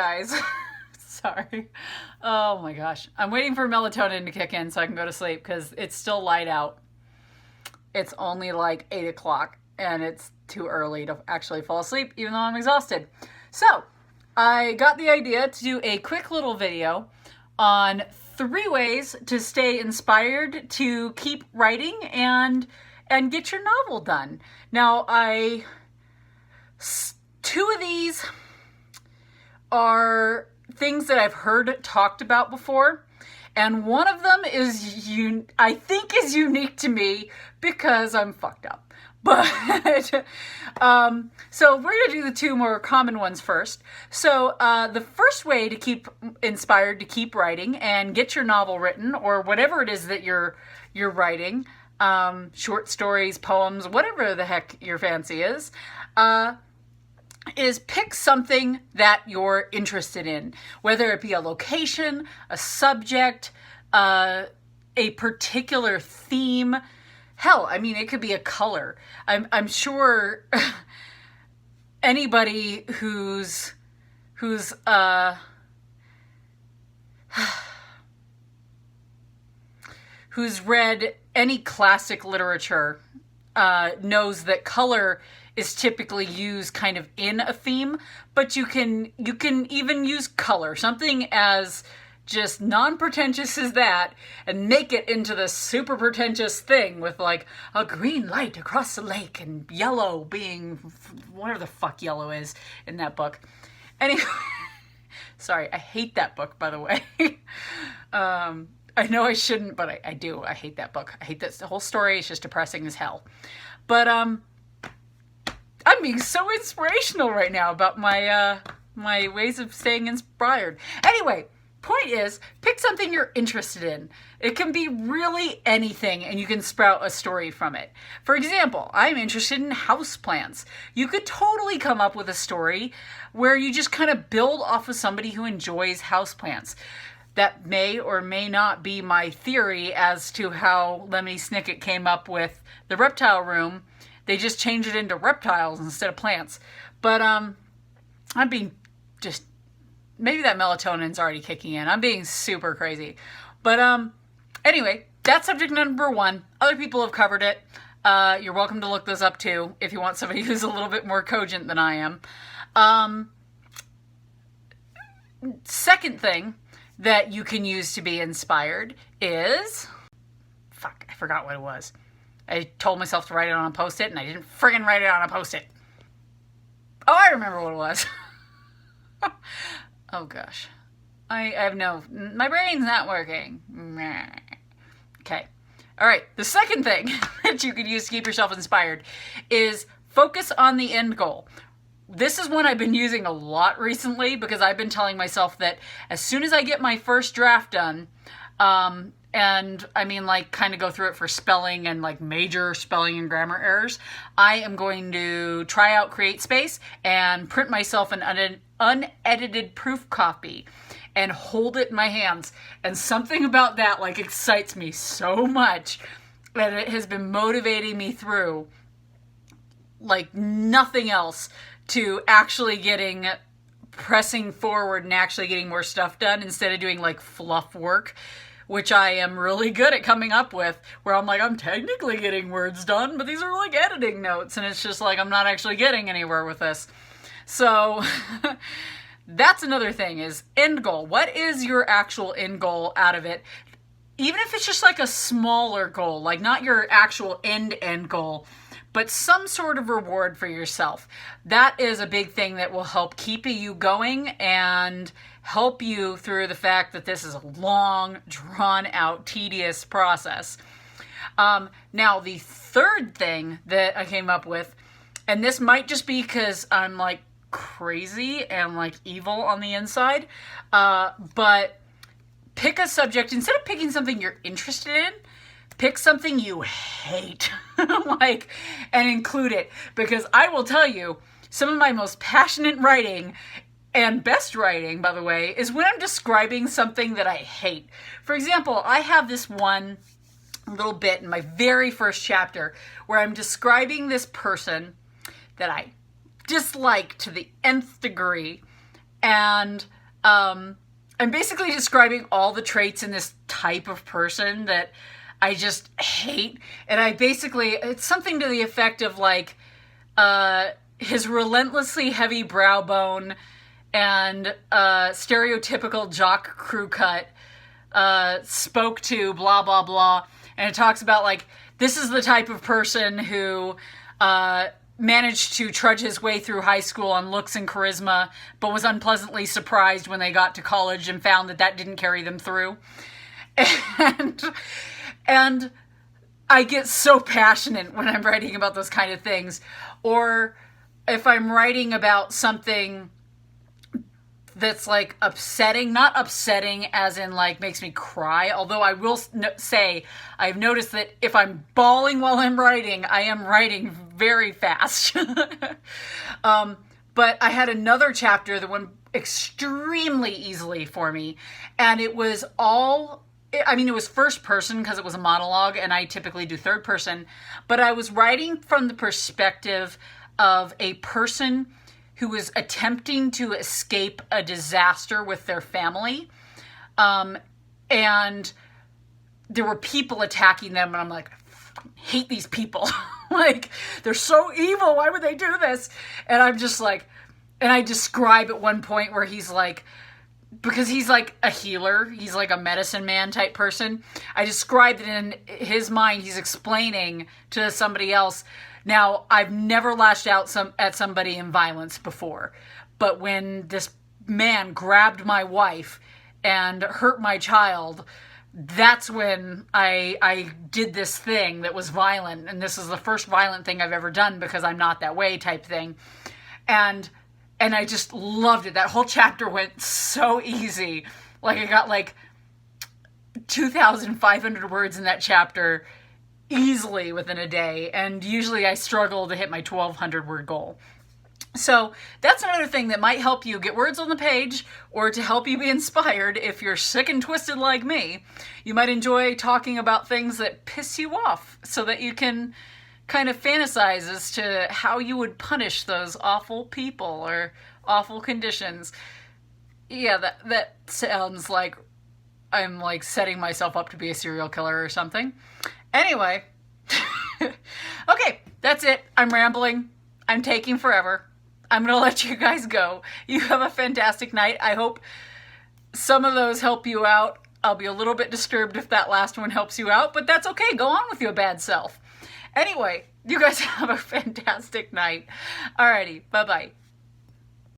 guys. Sorry. Oh my gosh. I'm waiting for melatonin to kick in so I can go to sleep because it's still light out. It's only like 8 o'clock and it's too early to actually fall asleep even though I'm exhausted. So I got the idea to do a quick little video on 3 ways to stay inspired to keep writing and get your novel done. Now, 2 of these are things that I've heard talked about before, and one of them is I think is unique to me because I'm fucked up. But so we're gonna do the 2 more common ones first. So the first way to keep inspired to keep writing and get your novel written, or whatever it is that you're writing, short stories, poems, whatever the heck your fancy is pick something that you're interested in, whether it be a location, a subject, a particular theme. Hell, I mean, it could be a color. I'm sure anybody who's read any classic literature knows that color is typically used kind of in a theme, but you can even use color, something as just non-pretentious as that, and make it into the super pretentious thing with like a green light across the lake and yellow being whatever the fuck yellow is in that book. Anyway, sorry, I hate that book, by the way. I know I shouldn't, but I do. I hate that book. I hate that the whole story. It's just depressing as hell. But I'm being so inspirational right now about my my ways of staying inspired. Anyway, point is, pick something you're interested in. It can be really anything, and you can sprout a story from it. For example, I'm interested in houseplants. You could totally come up with a story where you just kind of build off of somebody who enjoys houseplants. That may or may not be my theory as to how Lemony Snicket came up with the reptile room. They just changed it into reptiles instead of plants. But I'm being just... maybe that melatonin's already kicking in. I'm being super crazy. But anyway, that's subject number 1. Other people have covered it. You're welcome to look those up too if you want somebody who's a little bit more cogent than I am. Second thing that you can use to be inspired is... fuck, I forgot what it was. I told myself to write it on a Post-it, and I didn't friggin' write it on a Post-it. Oh, I remember what it was. Oh, gosh. I have no... my brain's not working. Okay. All right. The second thing that you could use to keep yourself inspired is focus on the end goal. This is one I've been using a lot recently because I've been telling myself that as soon as I get my first draft done, and I mean like kind of go through it for spelling and like major spelling and grammar errors, I am going to try out CreateSpace and print myself an unedited proof copy and hold it in my hands. And something about that like excites me so much, and it has been motivating me through like nothing else to actually pressing forward and actually getting more stuff done instead of doing like fluff work, which I am really good at coming up with, where I'm like, I'm technically getting words done, but these are like editing notes, and it's just like, I'm not actually getting anywhere with this. So that's another thing, is end goal. What is your actual end goal out of it? Even if it's just like a smaller goal, like not your actual end goal, but some sort of reward for yourself. That is a big thing that will help keep you going and help you through the fact that this is a long, drawn-out, tedious process. Now, the third thing that I came up with, and this might just be because I'm like crazy and like evil on the inside, but pick a subject. Instead of picking something you're interested in, pick something you hate, and include it. Because I will tell you, some of my most passionate writing, and best writing, by the way, is when I'm describing something that I hate. For example, I have this one little bit in my very first chapter where I'm describing this person that I dislike to the nth degree, And I'm basically describing all the traits in this type of person that I just hate. And it's something to the effect of like, his relentlessly heavy brow bone and stereotypical jock crew cut spoke to blah, blah, blah. And it talks about like, this is the type of person who managed to trudge his way through high school on looks and charisma, but was unpleasantly surprised when they got to college and found that that didn't carry them through. And I get so passionate when I'm writing about those kind of things. Or if I'm writing about something that's like upsetting, not upsetting as in like makes me cry, although I will say I've noticed that if I'm bawling while I'm writing, I am writing very fast. But I had another chapter that went extremely easily for me, and it was it was first person because it was a monologue and I typically do third person, but I was writing from the perspective of a person who was attempting to escape a disaster with their family. And there were people attacking them, and I'm like, I hate these people. Like, they're so evil. Why would they do this? And I'm just like, and I describe at one point where he's like, because he's like a healer, he's like a medicine man type person. I described it in his mind, he's explaining to somebody else. Now, I've never lashed out at somebody in violence before, but when this man grabbed my wife and hurt my child, that's when I did this thing that was violent, and this is the first violent thing I've ever done because I'm not that way type thing. And I just loved it. That whole chapter went so easy. Like, I got like 2,500 words in that chapter easily within a day, and usually I struggle to hit my 1,200 word goal. So that's another thing that might help you get words on the page, or to help you be inspired if you're sick and twisted like me. You might enjoy talking about things that piss you off so that you can kind of fantasize as to how you would punish those awful people or awful conditions. Yeah, that sounds like I'm like setting myself up to be a serial killer or something. Anyway, okay, that's it. I'm rambling. I'm taking forever. I'm going to let you guys go. You have a fantastic night. I hope some of those help you out. I'll be a little bit disturbed if that last one helps you out, but that's okay. Go on with your bad self. Anyway, you guys have a fantastic night. Alrighty, bye-bye.